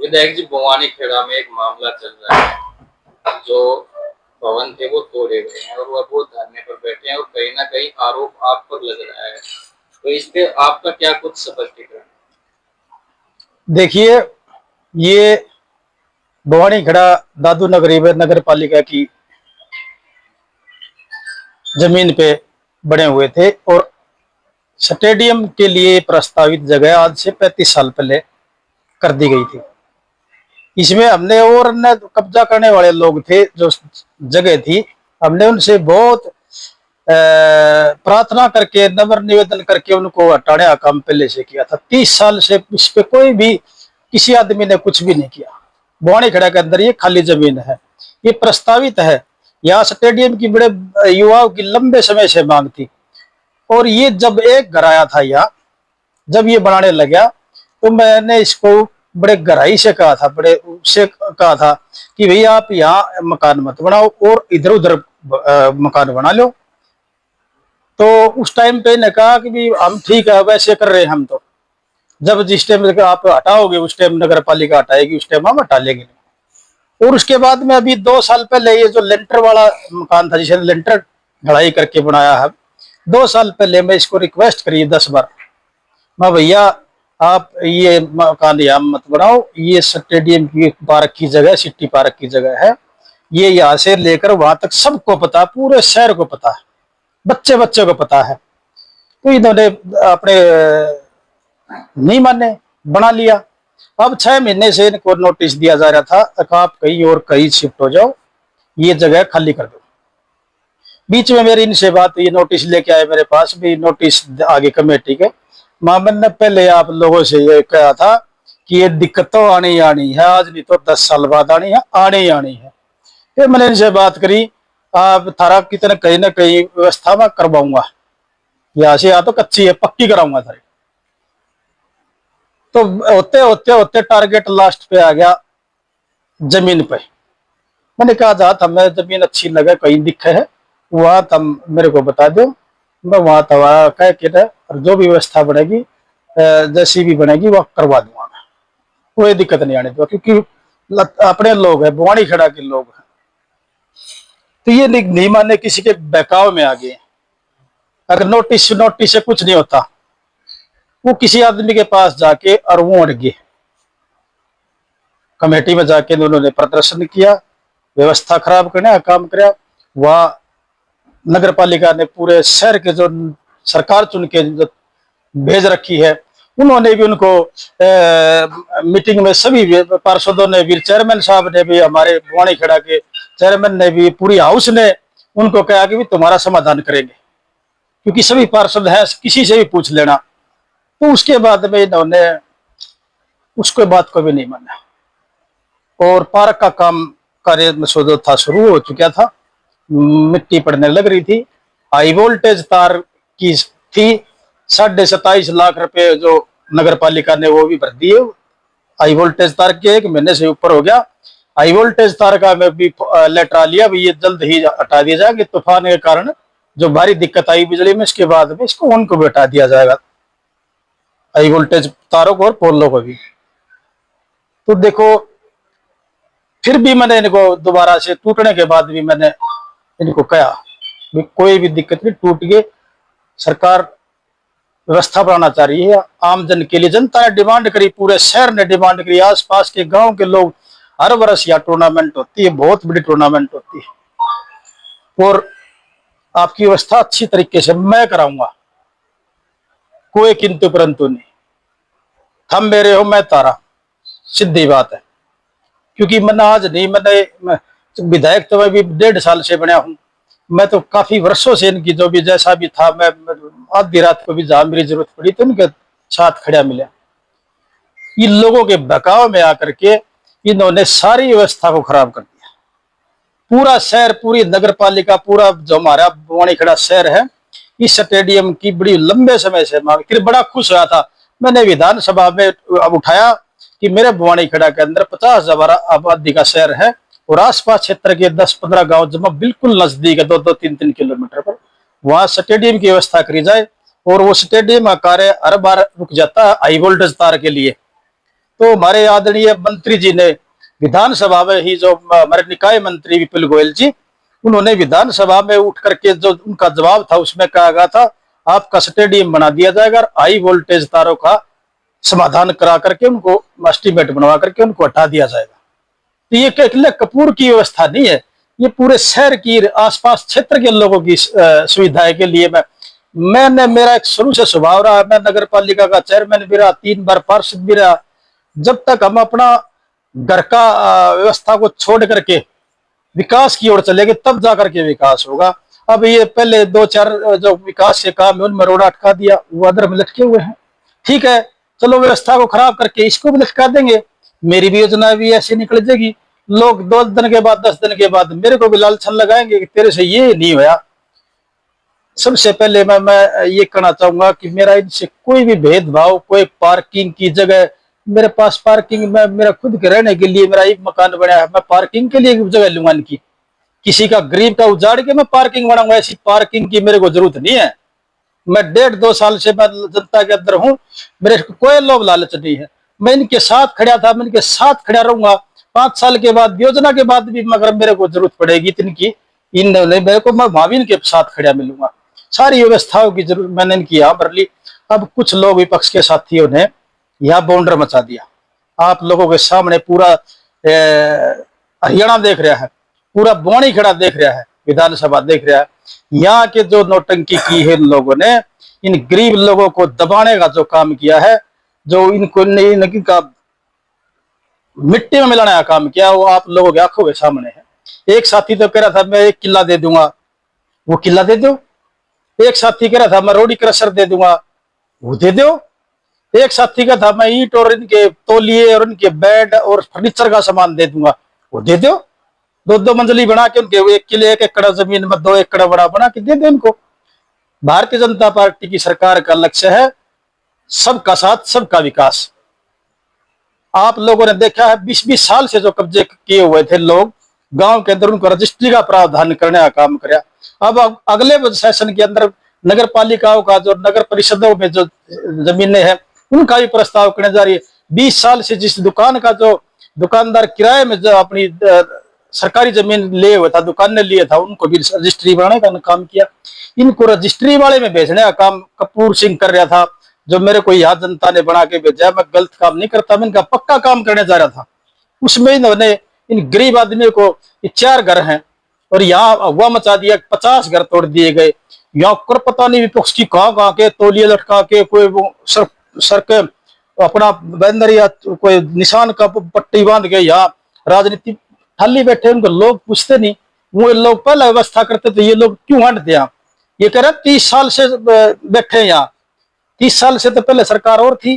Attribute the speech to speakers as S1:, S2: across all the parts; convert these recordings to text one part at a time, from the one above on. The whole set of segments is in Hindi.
S1: विधायक जी, भवानी खेड़ा में एक मामला चल रहा है। जो भवन थे वो तोड़े गए हैं और वह वो धरने पर बैठे हैं और कहीं ना कहीं आरोप आप पर लग रहा है। तो इस पे आपका क्या कुछ स्पष्टीकरण?
S2: देखिए, ये भवानी खड़ा दादू नगरी में नगर पालिका की जमीन पे बने हुए थे और स्टेडियम के लिए प्रस्तावित जगह आज से 35 साल पहले कर दी गई थी। इसमें हमने और अन्य कब्जा करने वाले लोग थे, जो जगह थी, हमने उनसे बहुत प्रार्थना करके, नम्र निवेदन करके उनको हटाने का काम पहले से किया था। 30 साल से इस पे कोई भी किसी आदमी ने कुछ भी नहीं किया। भवानी खड़ा के अंदर ये खाली जमीन है, ये प्रस्तावित है। यहाँ स्टेडियम की बड़े युवाओं की लंबे समय से मांग थी और ये जब एक घर आया था यहाँ, जब ये बनाने लगा तो मैंने इसको बड़े गहराई से कहा था, बड़े उससे कहा था कि भैया आप यहाँ मकान मत बनाओ और इधर उधर मकान बना लो। तो उस टाइम पे ने कहा कि भी हम ठीक है, वैसे कर रहे हैं हम। तो जब जिस टाइम आप हटाओगे उस टाइम नगर पालिका हटाएगी, उस टाइम हम हटा लेंगे। और उसके बाद में अभी 2 साल पहले ये जो लेंटर वाला मकान था, जिसे लेंटर ढलाई करके बनाया है, 2 साल पहले मैं इसको रिक्वेस्ट करी 10 बार, मैं भैया आप ये मकान यहाँ मत बनाओ, ये स्टेडियम की पार्क की जगह, सिटी पार्क की जगह है। ये यहाँ से लेकर वहां तक सबको पता है, पूरे शहर को पता है, बच्चे बच्चे को पता है। तो इन्होंने अपने नहीं माने, बना लिया। अब 6 महीने से इनको नोटिस दिया जा रहा था कि आप कहीं और कहीं शिफ्ट हो जाओ, ये जगह खाली कर दो। बीच में मेरी इनसे बात हुई, नोटिस लेके आए मेरे पास भी, नोटिस आगे कमेटी के। मामन ने पहले आप लोगों से ये कहा था कि ये दिक्कत तो आनी ही आनी है, आज नहीं तो 10 साल बाद आनी है, आनी ही आनी है। फिर मैंने इनसे बात करी, आप थारा कितने कहीं ना कहीं व्यवस्था में करवाऊंगा, यहाँ से या तो कच्ची है, पक्की कराऊंगा थारी। तो होते होते होते टारगेट लास्ट पे आ गया जमीन पे। मैंने कहा जहां हमें जमीन अच्छी लगे, कहीं दिखे है, वहां तुम मेरे को बता दो, मैं वहां तवा कह के और जो भी व्यवस्था बनेगी, जैसी भी बनेगी वह करवा दूंगा मैं, कोई दिक्कत नहीं आने दूंगा। क्योंकि अपने लोग हैं, भवानी खड़ा के लोग हैं। तो ये नहीं माने, किसी के बहकाव में आ गए। अगर नोटिस नोटिस से कुछ नहीं होता, वो किसी आदमी के पास जाके और वो अड़ गए, कमेटी में जाके उन्होंने प्रदर्शन किया, व्यवस्था खराब करने का काम किया। वह नगर पालिका ने पूरे शहर के जो सरकार चुन के जो भेज रखी है, उन्होंने भी उनको मीटिंग में सभी पार्षदों ने भी, चेयरमैन साहब ने भी, हमारे भवानी खेड़ा के चेयरमैन ने भी, पूरी हाउस ने उनको कहा कि भी तुम्हारा समाधान करेंगे, क्योंकि सभी पार्षद हैं, किसी से भी पूछ लेना। तो उसके बाद में इन्होंने उसके बात को भी नहीं माना और पार्क का काम कार्य जो था शुरू हो चुका था, मिट्टी पड़ने लग रही थी। हाई वोल्टेज तार की थी, 27.5 लाख रुपए जो नगर पालिका ने वो भी भर दिए। हाई वोल्टेज तार के 1 महीने से ऊपर हो गया। हाई वोल्टेज तार का मैं भी लेटर आ लिया, ये जल्द ही हटा दिया जाएगा। तूफान के कारण जो भारी दिक्कत आई बिजली में, इसके बाद में इसको उनको भी हटा दिया जाएगा, हाई वोल्टेज तारों को और पोलों को भी। तो देखो, फिर भी मैंने इनको दोबारा से टूटने के बाद भी मैंने इनको कहा भी कोई भी दिक्कत नहीं, टूट गए, सरकार व्यवस्था बनाना चाह रही है आम जन के लिए। जनता ने डिमांड करी, पूरे शहर ने डिमांड करी, आसपास के गांव के लोग, हर वर्ष यह टूर्नामेंट होती है, बहुत बड़ी टूर्नामेंट होती है और आपकी व्यवस्था अच्छी तरीके से मैं कराऊंगा, कोई किंतु परंतु नहीं। हम मेरे हो, मैं तारा, सीधी बात है। क्योंकि मैंने आज नहीं, मैंने विधायक तो मैं भी 1.5 साल से बना हूं, मैं तो काफी वर्षों से इनकी जो भी जैसा भी था, मैं आधी रात को भी जहां मेरी जरूरत पड़ी तो इनके साथ खड़ा मिला। इन लोगों के बहकाव में आकर के इन्होंने सारी व्यवस्था को खराब कर दिया। पूरा शहर, पूरी नगर पालिका, पूरा जो हमारा भवानी खड़ा शहर है, इस स्टेडियम की बड़ी लंबे समय से मांग थी। बड़ा खुश हुआ था, मैंने विधानसभा में अब उठाया कि मेरे भवानी खड़ा के अंदर 50,000 आबादी का शहर है और आसपास क्षेत्र के 10-15 गांव जमा बिल्कुल नजदीक है, 2-2, 3-3 किलोमीटर पर, वहां स्टेडियम की व्यवस्था करी जाए। और वो स्टेडियम का कार्य हर बार रुक जाता है हाई वोल्टेज तार के लिए। तो हमारे आदरणीय मंत्री जी ने विधानसभा में ही, जो हमारे निकाय मंत्री विपुल गोयल जी, उन्होंने विधानसभा में उठ करके जो उनका जवाब था उसमें कहा गया था आपका स्टेडियम बना दिया जाएगा और हाई वोल्टेज तारों का समाधान करा करके उनको एस्टीमेट बनवा करके उनको हटा दिया जाएगा। तो ये केवल कपूर की व्यवस्था नहीं है, ये पूरे शहर की आसपास क्षेत्र के लोगों की सुविधा के लिए मैंने मेरा एक शुरू से स्वभाव रहा, मैं नगर पालिका का चेयरमैन भी रहा, 3 बार पार्षद भी रहा। जब तक हम अपना घर का व्यवस्था को छोड़ करके विकास की ओर चलेंगे तब जाकर के विकास होगा। अब ये पहले 2-4 जो विकास के काम है उनमें रोड अटका दिया, वो अदर में लटके हुए हैं। ठीक है, चलो व्यवस्था को खराब करके इसको भी लटका देंगे, मेरी भी योजना भी ऐसी निकल जाएगी। लोग 2 दिन के बाद 10 दिन के बाद मेरे को भी लालछन लगाएंगे कि तेरे से ये नहीं होया। सबसे पहले मैं ये कहना चाहूंगा कि मेरा इनसे कोई भी भेदभाव, कोई पार्किंग की जगह, मेरे पास पार्किंग में मेरा खुद के रहने के लिए मेरा एक मकान बना है, मैं पार्किंग के लिए जगह लूंगा इनकी। किसी का गरीब का उजाड़ के मैं पार्किंग बनाऊंगा, ऐसी पार्किंग की मेरे को जरूरत नहीं है। मैं 1.5-2 साल से मैं जनता के अंदर हूं, मेरे को कोई लोभ लालच नहीं है। मैं इनके साथ खड़ा था, मैं इनके साथ खड़ा रहूंगा। 5 साल के बाद योजना के बाद भी मगर मेरे को जरूरत पड़ेगी इनकी, इन्होंने मेरे को, मैं वहां भी इनके साथ खड़ा मिलूंगा। सारी व्यवस्थाओं की जरूरत मैंने इनकी यहाँ भर ली। अब कुछ लोग विपक्ष के साथियों ने यहाँ बाउंडर मचा दिया। आप लोगों के सामने पूरा हरियाणा देख रहा है, पूरा बवानी खेड़ा देख रहा है, विधानसभा देख रहा है। यहाँ के जो नौटंकी की है इन लोगों ने, इन गरीब लोगों को दबाने का जो काम किया है, जो इनको इनका मिट्टी में मिलाने का काम किया, वो आप लोगों की आंखों के सामने है। एक साथी तो कह रहा था मैं 1 किला दे दूंगा, वो किला दे दो। एक साथी कह रहा था मैं रोडी क्रशर दे दूंगा, वो दे दो। एक साथी का था मैं ईंट और इनके तौलिए और इनके बेड और फर्नीचर का सामान दे दूंगा, वो दे दो। 2-2 मंजिली बना के उनके 1 किले 1 एकड़ जमीन में 2 एकड़ बड़ा बना के दे दो इनको। भारतीय जनता पार्टी की सरकार का लक्ष्य है सबका साथ सबका विकास। आप लोगों ने देखा है 20-20 साल से जो कब्जे किए हुए थे लोग गांव के अंदर, उनको रजिस्ट्री का प्रावधान करने का काम किया। अब अगले सेशन के अंदर नगर पालिकाओं का, जो नगर परिषदों में जो जमीनें हैं, उनका भी प्रस्ताव करने जा रही है। 20 साल से जिस दुकान का जो दुकानदार किराए में जो अपनी सरकारी जमीन लिए हुआ था, दुकान ने लिया था, उनको भी रजिस्ट्री बनाने का काम किया। इनको रजिस्ट्री वाले में भेजने का काम कपूर सिंह कर रहा था, जो मेरे को यहाँ जनता ने बना के भेजा। मैं गलत काम नहीं करता, मैं इनका पक्का काम करने जा रहा था। उसमें इन्होंने इन गरीब आदमियों को 4 घर हैं और यहाँ हुआ मचा दिया, 50 घर तोड़ दिए गए। यहाँ कर पता नहीं विपक्ष की कहाँ के तौलिए लटका के, कोई वो सर के अपना बैनर या कोई निशान का पट्टी बांध के यहाँ राजनीति ठाली बैठे। उनको लोग पूछते नहीं, वो लोग पहले व्यवस्था करते तो ये लोग क्यों हटते यहाँ। ये कह रहे 30 साल से बैठे यहाँ, 30 साल से तो पहले सरकार और थी,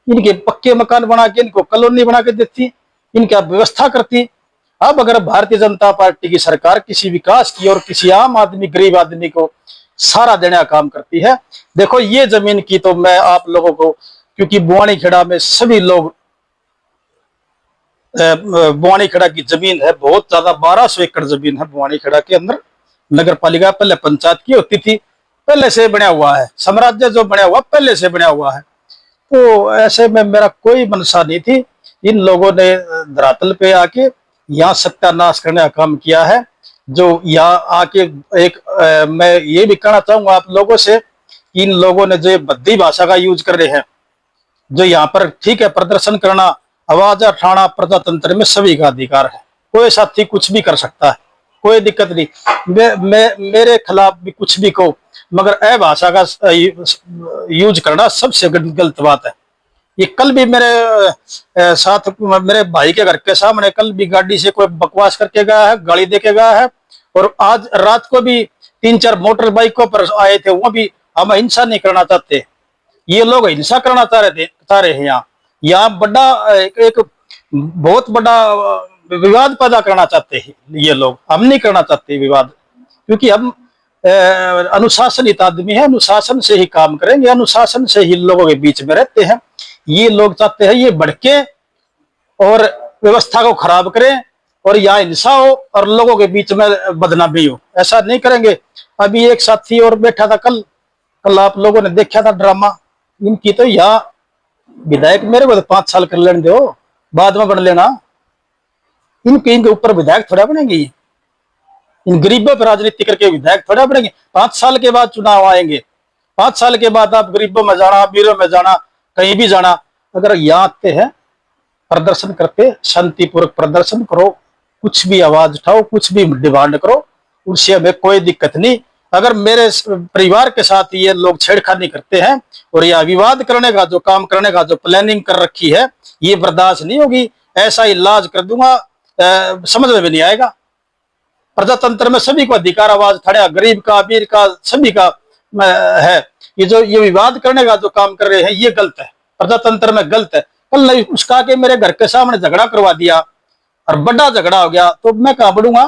S2: इनके पक्के मकान बना के इनको कॉलोनी बना के देती, इनका व्यवस्था करती। अब अगर भारतीय जनता पार्टी की सरकार किसी विकास की और किसी आम आदमी, गरीब आदमी को सारा देने का काम करती है। देखो ये जमीन की तो मैं आप लोगों को, क्योंकि बुआनी खेड़ा में सभी लोग, बुआनी खेड़ा की जमीन है बहुत ज्यादा, 1200 एकड़ जमीन है बुआनी खेड़ा के अंदर। नगर पालिका पहले पंचायत की होती थी, पहले से बना हुआ है, साम्राज्य जो बना हुआ पहले से बना हुआ है। तो ऐसे में मेरा कोई मनसा नहीं थी। इन लोगों ने धरातल पे आके यहाँ सत्यानाश करने का काम किया है। जो यहाँ आके मैं ये भी कहना चाहूंगा आप लोगों से कि इन लोगों ने जो भद्दी भाषा का यूज कर रहे हैं, जो यहाँ पर ठीक है प्रदर्शन करना, आवाज उठाना प्रजातंत्र में सभी का अधिकार है, कोई साथी कुछ भी कर सकता है, कोई दिक्कत नहीं। मेरे खिलाफ भी कुछ भी कहो, मगर भाषा का यूज करना सबसे गलत बात है। ये कल भी मेरे साथ, मेरे भाई के घर के सामने कल भी गाड़ी से कोई बकवास करके गया है, गाड़ी दे के गया है। और आज रात को भी 3-4 मोटर बाइकों पर आए थे, वो भी हम हिंसा नहीं करना चाहते, ये लोग हिंसा करना चाह रहे हैं। यहाँ बड़ा एक बहुत बड़ा विवाद पैदा करना चाहते हैं ये लोग। हम नहीं करना चाहते विवाद, क्योंकि हम अनुशासनित आदमी है, अनुशासन से ही काम करेंगे, अनुशासन से ही लोगों के बीच में रहते हैं। ये लोग चाहते हैं ये भड़के और व्यवस्था को खराब करें और यहाँ हिंसा हो और लोगों के बीच में बदनामी हो, ऐसा नहीं करेंगे। अभी एक साथी और बैठा था कल आप लोगों ने देखा था ड्रामा, इनकी तो यहाँ विधायक मेरे को तो 5 साल कर लेने दो, बाद में बढ़ लेना। इनके ऊपर विधायक थोड़ा बनेंगे, इन गरीबों पर राजनीति करके विधायक थोड़ा बनेंगे। 5 साल के बाद चुनाव आएंगे, 5 साल के बाद आप गरीबों में जाना, अमीरों में जाना, कहीं भी जाना, अगर यहाँ आते हैं प्रदर्शन करते, शांतिपूर्वक प्रदर्शन करो, कुछ भी आवाज उठाओ, कुछ भी डिमांड करो, उससे हमें कोई दिक्कत नहीं। अगर मेरे परिवार के साथ ये लोग छेड़खानी करते हैं और यह विवाद करने का जो काम करने का जो प्लानिंग कर रखी है, ये बर्दाश्त नहीं होगी। ऐसा इलाज कर दूंगा, समझ में भी नहीं आएगा। प्रजातंत्र में सभी को अधिकार आवाज उठाने, गरीब का, अमीर का, सभी का है। ये विवाद करने का जो काम कर रहे हैं ये गलत है, प्रजातंत्र में गलत है। कल नहीं उसका के मेरे घर के सामने झगड़ा करवा दिया और बड़ा झगड़ा हो गया तो मैं कहां बढ़ूंगा?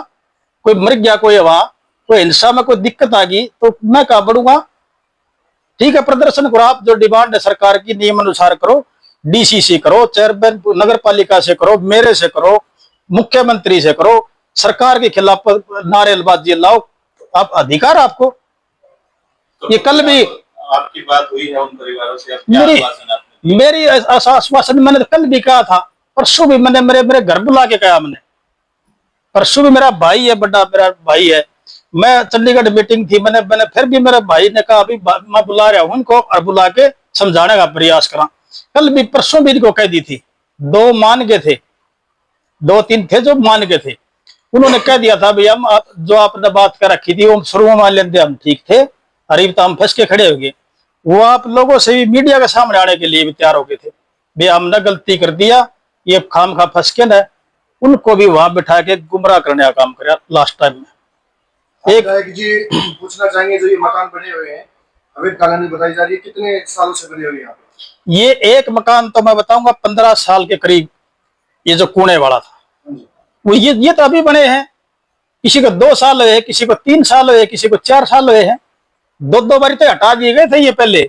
S2: कोई मर गया, कोई वहां कोई हिंसा में कोई दिक्कत आ गई तो मैं कहां बढ़ूंगा? ठीक है, प्रदर्शन करो, आप जो डिमांड है सरकार की नियम अनुसार करो, डीसी से करो, चेयरमैन नगर पालिका से करो, मेरे से करो, मुख्यमंत्री से करो, सरकार के खिलाफ नारेबाजी लाओ, आप अधिकार आपको। ये कल भी
S3: आपकी बात हुई है उन परिवारों से? क्या आश्वासन आपने?
S2: मेरी आश्वासन मैंने तो कल भी कहा था, परसों भी मैंने मेरे घर बुला के कहा मैंने। परसों भी मेरा भाई है, बड़ा मेरा भाई है, मैं चंडीगढ़ मीटिंग थी, मैंने फिर भी मेरे भाई ने कहा अभी मैं बुला रहा हूं उनको और बुला के समझाने का प्रयास करा। कल भी परसों भी इनको कह दी थी, 2 मान गए थे, 2-3 थे जो मान गए थे, उन्होंने कह दिया था भाई हम जो आपने बात कर रखी थी वो शुरू में मान लेते, हम ठीक थे, अरीब तो हम फंस के खड़े हो गए। वो आप लोगों से भी मीडिया के सामने आने के लिए भी तैयार हो गए थे, भाई हमने गलती कर दिया, ये खाम खा फंस के ना, उनको भी वहां बिठा के गुमराह करने का काम कराया लास्ट टाइम में।
S4: एक जी पूछना चाहेंगे, जो ये मकान बने हुए हैं अवैध कानूनी बताई जा रही है, कितने सालों से बने हुए हैं यहाँ पे?
S2: ये एक मकान तो मैं बताऊंगा 15 साल के करीब, ये जो कोने वाला था वो ये तो अभी बने हैं, किसी को 2 साल हुए, किसी को 3 साल हुए, किसी को 4 साल हुए हैं। 2 बारी तो हटा दिए गए थे, ये पहले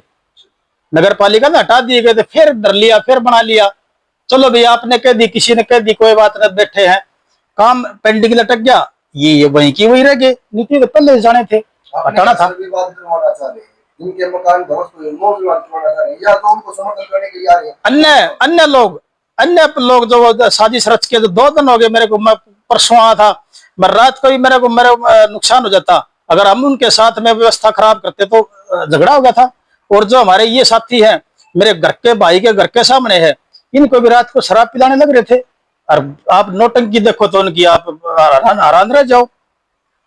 S2: नगर पालिका में हटा दिए गए थे, फिर डर लिया, फिर बना लिया। चलो भाई आपने कह दी, किसी ने कह दी, कोई बात नहीं, बैठे हैं, काम पेंडिंग लटक गया, ये वहीं की वही रह गए, नीति तो पहले जाने थे, हटाना था।
S4: विवाद करवाना चाह रहे हैं, जिनके मकान ध्वस्त हुए वो विवाद करवाना चाह रहे हैं, या तो उनको समर्थन करने के लिए आ रहे हैं?
S2: अन्य लोग जो साजिश रच के, जो 2 दिन हो गए मेरे को, मैं परसों आया था, मैं रात को भी मेरे नुकसान हो जाता अगर हम उनके साथ में व्यवस्था खराब करते, तो झगड़ा हो गया था। और जो हमारे ये साथी हैं, मेरे घर के भाई के घर के सामने है, इनको भी रात को शराब पिलाने लग रहे थे, और आप नोटंकी देखो तो उनकी आप हैरान रह जाओ।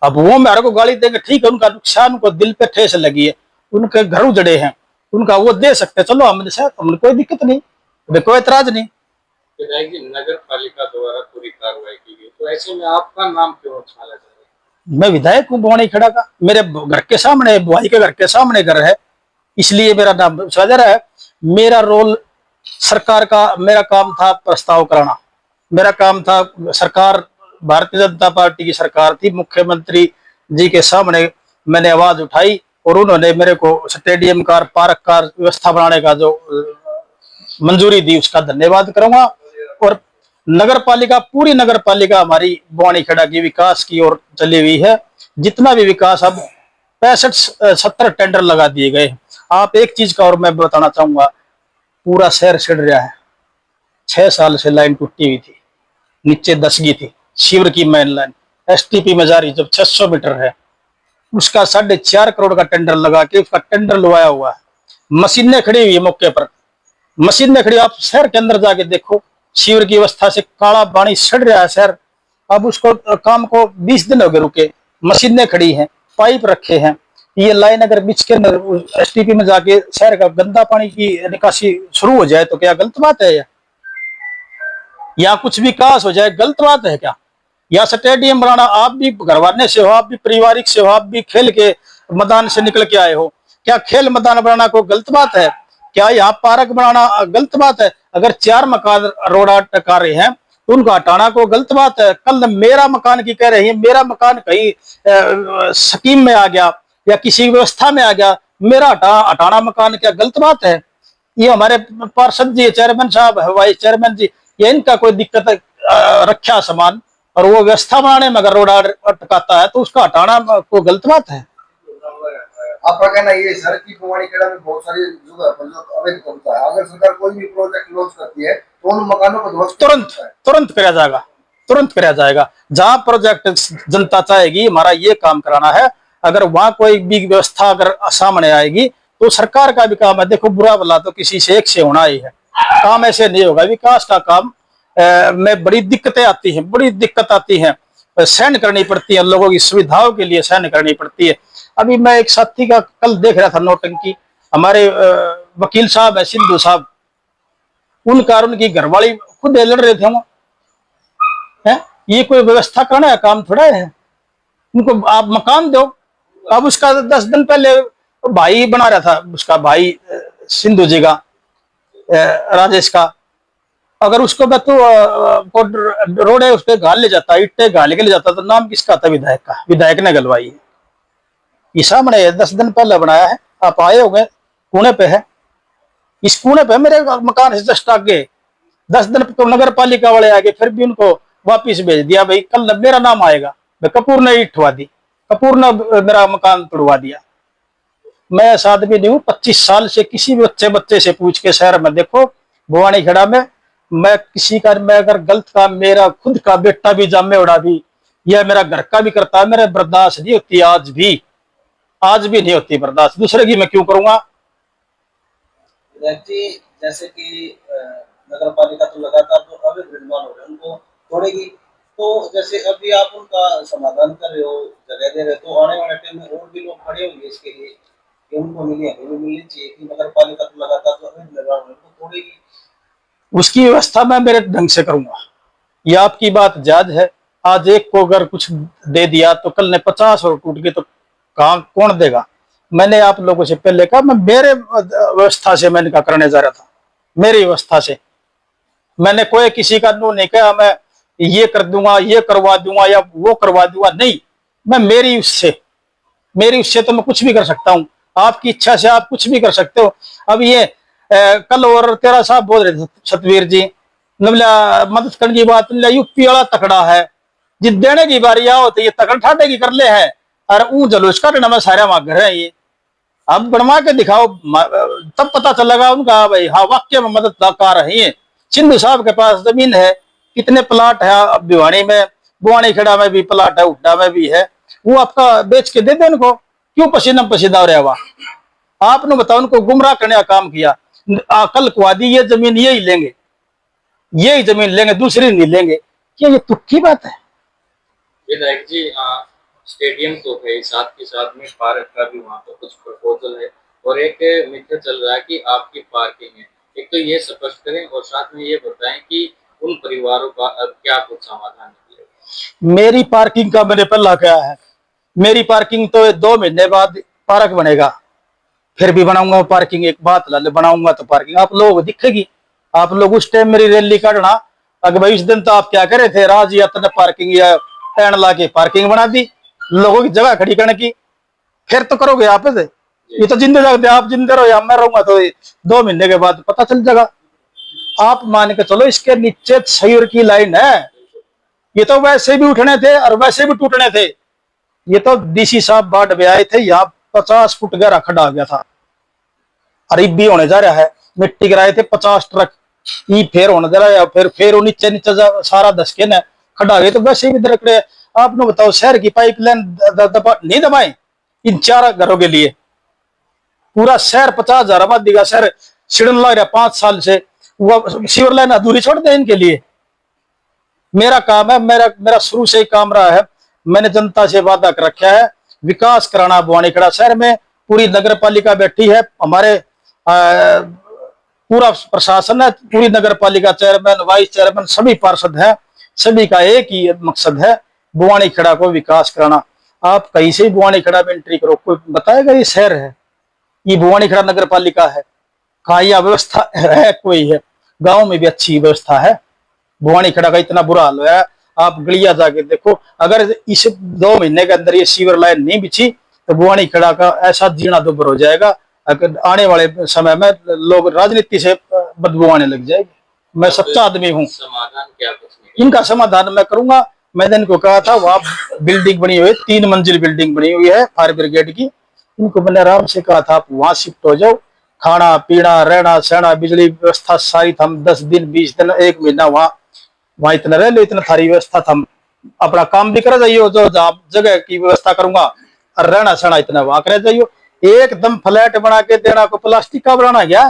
S2: अब वो मेरे को गाली देंगे, ठीक है, उनका नुकसान, उनको दिल पे ठेस लगी है, उनके घर उजड़े हैं, उनका वो दे सकते, चलो हमने साथ, हमने कोई दिक्कत नहीं, कोई एतराज नहीं।
S1: विधायक जी, नगर पालिका द्वारा पूरी कार्रवाई की गई, तो ऐसे में आपका नाम क्यों छाला जा रहा है?
S2: मैं विधायक हूँ बवानी खेड़ा का, मेरे घर के सामने, भाई के घर के सामने घर है, इसलिए मेरा नाम सजा रहा है। मेरा रोल सरकार का, मेरा काम था प्रस्ताव कराना, मेरा काम था, सरकार भारतीय जनता पार्टी की सरकार थी, मुख्यमंत्री जी के सामने मैंने आवाज उठाई और उन्होंने मेरे को स्टेडियम का, पार्क का व्यवस्था बनाने का जो मंजूरी दी, उसका धन्यवाद करूंगा। और नगर पालिका, पूरी नगर पालिका हमारी बवानी खेड़ा की विकास की ओर चली हुई है। जितना भी विकास, अब 65-70 टेंडर लगा दिए गए। आप एक चीज का और मैं बताना चाहूंगा, पूरा शहर छिड़ रहा है। 6 साल से लाइन टूटी हुई थी, नीचे दस गई थी, शिवर की मेन लाइन एसटीपी में जा रही, जब 600 मीटर है, उसका 4.5 करोड़ का टेंडर लगा के उसका टेंडर लवाया हुआ है। मशीनें खड़ी हुई है मौके पर, मशीनें खड़ी, आप शहर के अंदर जाके देखो, शिविर की अवस्था से काला पानी सड़ रहा है शहर। अब उसको काम को 20 दिन हो गए रुके, मशीनें खड़ी हैं, पाइप रखे हैं, ये लाइन अगर बीच के अंदर एसटीपी में जाके शहर का गंदा पानी की निकासी शुरू हो जाए तो क्या गलत बात है? या कुछ विकास हो जाए गलत बात है क्या? या स्टेडियम बनाना, आप भी घरवाने से हो, आप भी पारिवारिक से हो, आप भी खेल के मैदान से निकल के आए हो, क्या खेल मैदान बनाना कोई गलत बात है? क्या यहाँ पार्क बनाना गलत बात है? अगर 4 मकान रोड टका रहे हैं तो उनको हटाना को गलत बात है? कल मेरा मकान की कह रही है, मेरा मकान कहीं स्कीम में आ गया या किसी व्यवस्था में आ गया, मेरा हटाना मकान क्या गलत बात है? ये हमारे पार्षद जी, चेयरमैन साहब, वाइस चेयरमैन जी, ये इनका कोई दिक्कत रखा सामान, और वो व्यवस्था बनाने में अगर रोड अटकाता है तो उसका हटाना कोई गलत बात है?
S4: आपका कहना ये है सर कि भवानी खेड़ा में बहुत सारी जगह पर जो अवैध कब्जा है, अगर सरकार कोई भी प्रोजेक्ट लॉन्च करती है तो उन मकानों को ध्वस्त
S2: तुरंत तुरंत कराया जाएगा, तुरंत कराया जाएगा। जहां प्रोजेक्ट जनता चाहेगी हमारा ये काम कराना है, अगर वहां कोई भी व्यवस्था अगर सामने आएगी तो सरकार का भी काम है। देखो बुरा भला तो किसी से एक से होना ही है, काम ऐसे नहीं होगा। विकास का काम में बड़ी दिक्कतें आती हैं, बड़ी दिक्कत आती है, सहन करनी पड़ती है, लोगों की सुविधाओं के लिए सहन करनी पड़ती है। अभी मैं एक साथी का कल देख रहा था नौटंकी, हमारे वकील साहब है सिंधु साहब, उनका उनकी घरवाली खुद लड़ रहे थे वहां है। ये कोई व्यवस्था करना है काम थोड़ा है, उनको आप मकान दो। अब उसका 10 दिन पहले भाई बना रहा था, उसका भाई सिंधु जी का राजेश का, अगर उसको मैं तो रोड है उस पर घाल ले जाता, इट्टे घाल के ले जाता, तो नाम किसका था? विधायक का। विधायक ने गलवाई है। ये सामने है, 10 दिन पहले बनाया है, आप आए हो गए, कोने पे है, इस कोने पे मेरे मकान से जस्ट आगे। 10 दिन तो नगर पालिका वाले आगे, फिर भी उनको वापिस भेज दिया। भाई कल मेरा नाम आएगा, मैं कपूर ने इठवा दी, कपूर ने मेरा मकान तोड़वा दिया। मैं ऐसा आदमी नहीं हूं। 25 साल से किसी भी बच्चे से पूछ के शहर में देखो, भवानी खेड़ा में मैं किसी का, मैं अगर गलत काम मेरा खुद का बेटा भी जामे उड़ा भी, या मेरा घर का भी करता है, मेरे बर्दाश्त नहीं होती। आज भी नहीं होती बर्दाश्त, दूसरे की मैं क्यों करूंगा?
S5: जी, जैसे कि नगर पालिका तो लगातार तो अवैध निर्माण हो रहे हैं, उनको तोड़ेगी। तो जैसे अभी आप उनका समाधान कर रहे हो, जगह दे रहे हो, तो आने वाले टाइम में और भी लोग खड़े होंगे इसके लिए कि उनको मिली, हमें भी मिलनी चाहिए कि नगर पालिका तो लगातार तो अवैध निर्माण हो रहे हैं, उनको तोड़ेगी।
S2: उसकी व्यवस्था मैं मेरे ढंग से करूंगा। ये आपकी बात जायज है। आज एक को अगर कुछ दे दिया तो कल ने 50 और टूट गए तो काम कौन देगा? मैंने आप लोगों से पहले कहा, मैं मेरे व्यवस्था से मैंने क्या करने जा रहा था, मेरी व्यवस्था से। मैंने कोई किसी का नो नहीं कहा मैं ये कर दूंगा, ये करवा दूंगा या वो करवा दूंगा, नहीं। मैं मेरी उससे तो मैं कुछ भी कर सकता हूँ। आपकी इच्छा से आप कुछ भी कर सकते हो। अब ये कल और तेरा साहब बोल रहे थे सतवीर जी, मदद करने की बात, यूपी वाला तकड़ा है, जिस देने की बारी आओ तो ये तकड़ ठाटे की कर ले है, और ऊ जलूस का मैं सारे मागर है। ये अब बनवा के दिखाओ, तब पता चलेगा उनका भाई हाँ वाक्य में मदद कर रही है। सिंधु साहब के पास जमीन है, कितने प्लाट है भिवानी में, भवानी खेड़ा में भी प्लाट है, उड्डा में भी है, वो आपका बेच के दे दे उनको। क्यों पसीना पसीना हो रहा हुआ? आपने बताओ, उनको गुमराह करने का काम किया। कल को आदि ये जमीन यही लेंगे, यही जमीन लेंगे, दूसरी नहीं लेंगे। क्या ये तुक्की बात है?
S1: विधायक जी, स्टेडियम तो है, साथ के साथ में पार्क का भी वहाँ पर कुछ प्रपोजल है, और एक मिथ्या चल रहा है कि आपकी पार्किंग है। एक तो ये स्पष्ट करें, और साथ में ये बताएं कि उन परिवारों का अब क्या कुछ समाधान निकलेगा।
S2: मेरी पार्किंग का मैंने पहला क्या है, मेरी पार्किंग तो 2 महीने बाद पार्क बनेगा, फिर भी बनाऊंगा पार्किंग। एक बात लाले बनाऊंगा तो पार्किंग आप लोगों को दिखेगी। आप लोग उस टाइम मेरी रैली काटना, अगर भाई इस दिन तो आप क्या करे थे, राज यात्रा ने पार्किंग या टैंड ला के पार्किंग बना दी, लोगों की जगह खड़ी करने की, फिर तो करोगे आप से। ये तो जिंदे जागते आप जिंदे रहो या मैं रहूंगा तो 2 महीने के बाद पता चल जाएगा। आप मान के चलो इसके नीचे 6 की लाइन है, ये तो वैसे भी उठने थे और वैसे भी टूटने थे। ये तो डीसी साहब बाढ़ में आए थे, यहाँ 50 फुट गहरा खड्डा आ गया था, अरीब भी होने जा रहा है। मिट्टी गिराए थे 50 ट्रक, ये फेर होने जा रहा है, फिर नीचे नीचे सारा धसके न खड्डा गए, तो वैसे भी दरकड़े। आपने बताओ शहर की पाइपलाइन नहीं दबाए इन 4 घरों के लिए? पूरा शहर 50,000 आबादी का शहर सिड़न लग रहा 5 साल से, वो सीवर लाइन अधूरी छोड़ दे इनके लिए। मेरा काम है, मेरा शुरू से ही काम रहा है, मैंने जनता से वादा कर रखा है विकास कराना भवानी खेड़ा शहर में। पूरी नगर पालिका बैठी है, हमारे पूरा प्रशासन है, पूरी नगर पालिका चेयरमैन वाइस चेयरमैन सभी पार्षद हैं, सभी का एक ही मकसद है भवानी खेड़ा को विकास कराना। आप कहीं से भवानी खेड़ा में एंट्री करो, कोई बताएगा ये शहर है, ये भवानी खेड़ा नगर पालिका है, कहा यह व्यवस्था है कोई है? गांव में भी अच्छी व्यवस्था है, भवानी खेड़ा का इतना बुरा हाल है। आप गलिया जाके देखो, अगर इस 2 महीने के अंदर ये सीवर लाइन नहीं बिछी तो भवानी खेड़ा का ऐसा जीना दुभर हो जाएगा, अगर आने वाले समय में लोग राजनीति से बदबू आने लग जाएगी। मैं सच्चा आदमी हूँ।
S1: समाधान क्या कुछ नहीं?
S2: इनका समाधान मैं करूंगा। मैंने इनको कहा था, वहां बिल्डिंग बनी हुई है, 3 मंजिल बिल्डिंग बनी हुई है फायर ब्रिगेड की, इनको मैंने आराम से कहा था आप वहां शिफ्ट हो जाओ, खाना पीना रहना सहना बिजली व्यवस्था सारी हम 10 दिन 20 दिन 1 महीना वहां वहां इतना रह लो, इतना सारी व्यवस्था था, अपना काम भी कर जाइयो, जो जगह की व्यवस्था करूंगा और रहना सहना इतना वहां कर जाइयो। एकदम फ्लैट बना के देना, को प्लास्टिक का बनाना क्या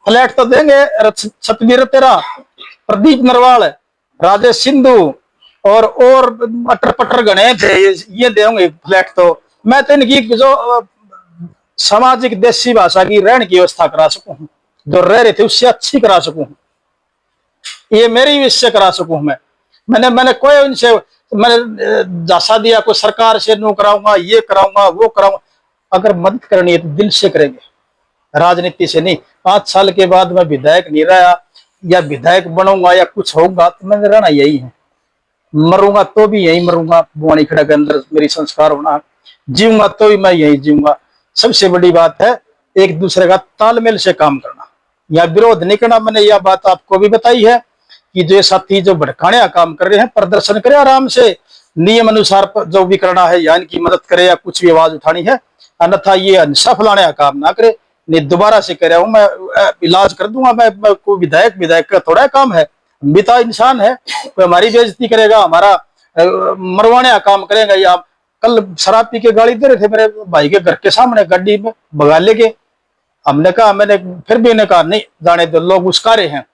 S2: फ्लैट तो देंगे। सतबीर तेरा, प्रदीप नरवाल, राजेश सिंधु और अटर पटर गणे थे, ये देंगे फ्लैट। तो मैं तो इनकी जो सामाजिक देसी भाषा की रहने की व्यवस्था करा सकूं, जो रह रहे थे उससे अच्छी करा सकूं, ये मेरी विश से करा सकूं मैंने मैंने कोई उनसे मैंने जासा दिया कोई सरकार से नो कराऊंगा ये कराऊंगा वो कराऊंगा। अगर मदद करनी है तो दिल से करेंगे, राजनीति से नहीं। 5 साल के बाद मैं विधायक नहीं रहा या विधायक बनूंगा या कुछ होगा तो मैंने रहना यही है, मरूंगा तो भी यही मरूंगा, बुआनी खेड़ा के अंदर मेरी संस्कार होना, जीऊंगा तो भी मैं यही जीऊंगा। सबसे बड़ी बात है एक दूसरे का तालमेल से काम करना या विरोध नहीं करना। मैंने यह बात आपको भी बताई है कि जो साथी जो भड़काने का काम कर रहे हैं प्रदर्शन करें आराम से, नियम अनुसार जो भी करना है या इनकी मदद करे या कुछ भी आवाज उठानी है, अन्यथा ये हिंसा फैलाने का काम ना करे। नहीं दोबारा से कह रहा हूं मैं इलाज कर दूंगा, मैं कोई विधायक का थोड़ा काम है, बिता इंसान है, कोई हमारी बेइज्जती करेगा हमारा मरवाने का काम करेगा। या कल शराब पी के गाड़ी दे रहे थे मेरे भाई के घर के सामने गाड़ी में भगा लेके, हमने कहा मैंने फिर भी इन्हें कहा नहीं जाने दो, लोग उसका रहे हैं।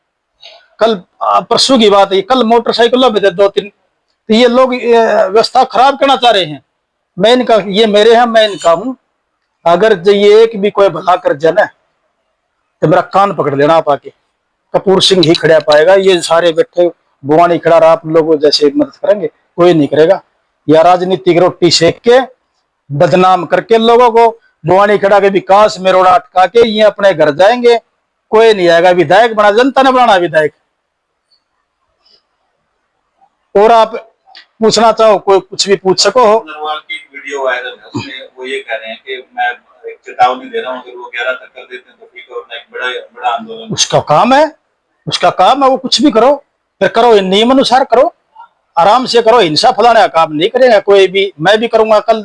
S2: कल परसों की बात है, कल मोटरसाइकिलों में थे 2-3, तो ये लोग व्यवस्था खराब करना चाह रहे हैं। मैं इनका ये मेरे हैं मैं इनका हूं, अगर ये एक भी कोई भला कर जाए ना तो मेरा कान पकड़ लेना आप आके, कपूर सिंह ही खड़ा पाएगा, ये सारे बैठे बुआ नहीं खड़ा रहा आप लोगों जैसे मदद करेंगे कोई नहीं करेगा। या राजनीतिक रोटी सेक के बदनाम करके लोगों को बुआ नहीं खड़ा के विकास में रोड़ा अटका के ये अपने घर जाएंगे, कोई नहीं आएगा। विधायक बना जनता ने बनाना विधायक। और आप पूछना चाहो कोई कुछ भी पूछ सको हो।
S3: नरवाल की एक वीडियो वायरल है, उसमें वो ये कह रहे हैं कि मैं एक चेतावनी दे रहा हूँ, अगर वो 11 तक कर देते हैं तो ठीक है, और एक बड़ा आंदोलन।
S2: उसका काम है वो कुछ भी करो, फिर करो नियम अनुसार करो, आराम से करो, हिंसा फैलाने का काम नहीं करेगा कोई भी। मैं भी करूंगा कल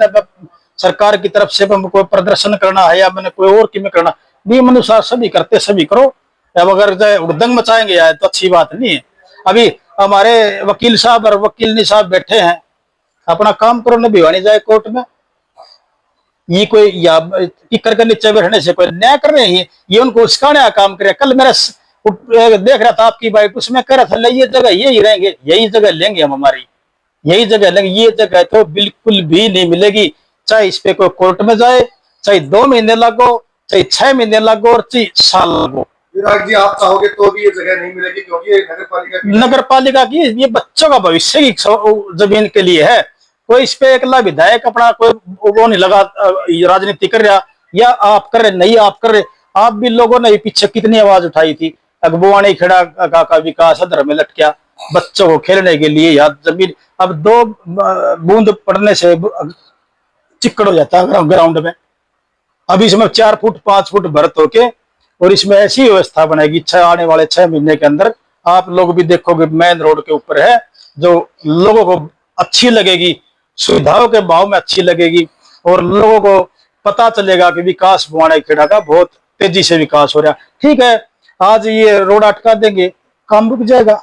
S2: सरकार की तरफ से कोई प्रदर्शन करना है या मैंने कोई और की करना, नियम अनुसार सभी करते सभी करो। अब अगर उड़दंग मचाएंगे यार तो अच्छी बात नहीं है। अभी हमारे वकील साहब और वकील साहब बैठे हैं, अपना काम करो, न भिवानी जाए कोर्ट में। ये कोई या करके नीचे बैठने से कोई न्याय कर रहे हैं, ये उनको उसकाने का काम करे। कल मेरा देख रहा था आपकी बाइक, उसमें कह रहा था ये जगह यही रहेंगे, यही जगह लेंगे हम, हमारी यही जगह लेंगे। ये जगह तो बिल्कुल भी नहीं मिलेगी, चाहे इस पे कोई कोर्ट में जाए, चाहे 2 महीने लगो, चाहे 6 महीने लगो और चाहे साल लगो।
S4: विराट जी आप चाहोगे तो भी ये जगह नहीं मिलेगी, क्योंकि ये
S2: नगर पालिका की ये बच्चों का भविष्य की जमीन के लिए है। कोई इस पे अकेला विधायक अपना कोई वो नहीं लगा राजनीति कर रहा, या आप कर रहे नहीं आप कर रहे। आप भी लोगों ने पीछे कितनी आवाज उठाई थी, अगबुआ नहीं खड़ा का विकास अधर में लटका, बच्चों को खेलने के लिए या जमीन। अब 2 बूंद पड़ने से चिक्कड़ हो जाता है ग्राउंड में। अब इसमें 4 फुट 5 फुट भरत होके और इसमें ऐसी व्यवस्था बनेगी आने वाले 6 महीने के अंदर। आप लोग भी देखोगे मेन रोड के ऊपर है, जो लोगों को अच्छी लगेगी, सुविधाओं के भाव में अच्छी लगेगी और लोगों को पता चलेगा कि विकास बुआना खेड़ा का बहुत तेजी से विकास हो रहा। ठीक है, आज ये रोड अटका देंगे, काम रुक जाएगा।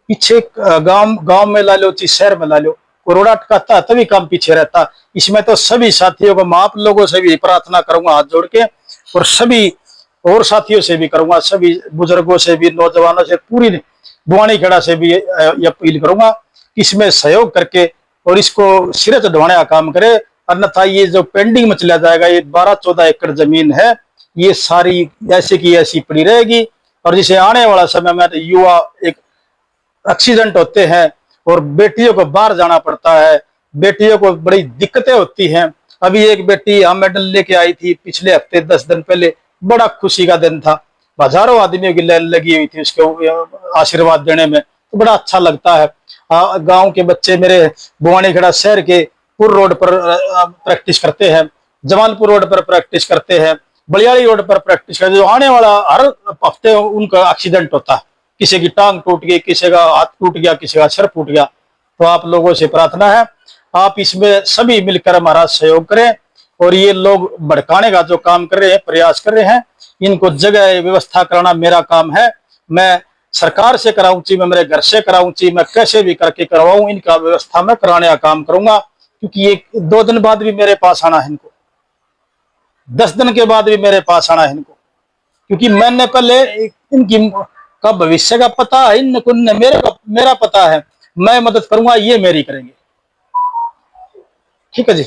S2: पीछे गांव में ला लो, शहर में ला लो, रोड अटकाता तभी काम पीछे रहता। इसमें तो सभी साथियों को, मैं आप लोगों से भी प्रार्थना करूंगा हाथ जोड़ के, और सभी और साथियों से भी करूंगा, सभी बुजुर्गों से भी, नौजवानों से, पूरी बुआनी खेड़ा से भी अपील करूंगा कि इसमें सहयोग करके और इसको सिरे चढ़वाने का काम करे। अन्यथा ये जो पेंडिंग में चला जाएगा, ये 12-14 एकड़ जमीन है, ये सारी ऐसे की ऐसी पड़ी रहेगी। और जिसे आने वाला समय में युवा एक एक्सीडेंट होते हैं और बेटियों को बाहर जाना पड़ता है, बेटियों को बड़ी दिक्कतें होती हैं। अभी एक बेटी हम मेडल लेके आई थी पिछले हफ्ते 10 दिन पहले, बड़ा खुशी का दिन था, हजारों आदमियों की लाइन लगी हुई थी उसको आशीर्वाद देने में, तो बड़ा अच्छा लगता है। गांव के बच्चे मेरे बुआनी खेड़ा शहर के पुर रोड पर प्रैक्टिस करते हैं, जमालपुर रोड पर प्रैक्टिस करते हैं, बलियाड़ी रोड पर प्रैक्टिस करते हैं। जो आने वाला हर हफ्ते उनका एक्सीडेंट होता है, किसी की टांग टूट गई, किसी का हाथ टूट गया, किसी का सर फूट गया। तो आप लोगों से प्रार्थना है आप इसमें सभी मिलकर हमारा सहयोग करें और ये लोग भड़काने का जो काम कर रहे हैं, प्रयास कर रहे हैं, इनको जगह व्यवस्था कराना मेरा काम है। मैं सरकार से कराऊं ची, मैं मेरे घर से कराऊं ची, मैं कैसे भी करके करवाऊं, इनका व्यवस्था मैं कराने का काम करूंगा। क्योंकि ये 2 दिन बाद भी मेरे पास आना है इनको, 10 दिन के बाद भी मेरे पास आना है इनको, क्योंकि मैंने पहले इनकी का भविष्य का पता है, इनको मेरा पता है। मैं मदद करूंगा, ये मेरी करेंगे। ठीक है जी।